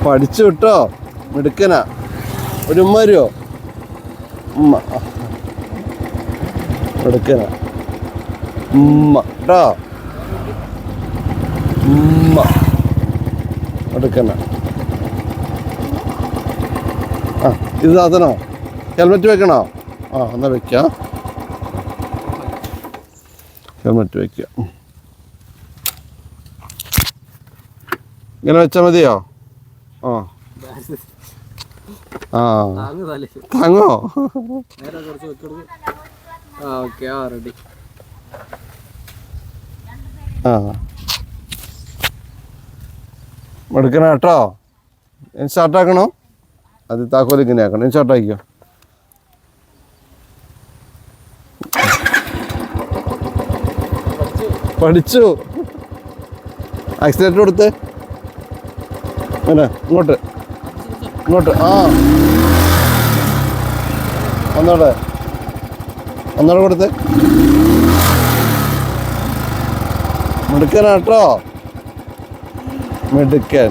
പഠിച്ചു വിട്ടോ, മിടുക്കനാ. ഒരു ഉമ്മ വരുമോ? ഉമ്മ മിടുക്കനാ. ഉമ്മ കേട്ടോ, ഉമ്മ മിടുക്കനാ. ആ ഇത് സാധനോ? ഹെൽമെറ്റ് വെക്കണോ? ആ എന്നാൽ വെക്കാം, ഹെൽമെറ്റ് വയ്ക്കുക. ഇങ്ങനെ വെച്ചാൽ മതിയോ? ആ ആ താങ്ങോ? ആ എടുക്കണ കേട്ടോ. ഇനി സ്റ്റാർട്ടാക്കണോ? അത് താക്കോൽ ഇങ്ങനെ ആക്കണം. ഇനി സ്റ്റാർട്ടാക്കിയോ. പഠിച്ചു. ആക്സിലേറ്റർ കൊടുത്ത് ഇങ്ങോട്ട് ഇങ്ങോട്ട്. ആ ഒന്നോടെ കൊടുത്ത്. മിടുക്കനാട്ടോ, മിടുക്കൻ.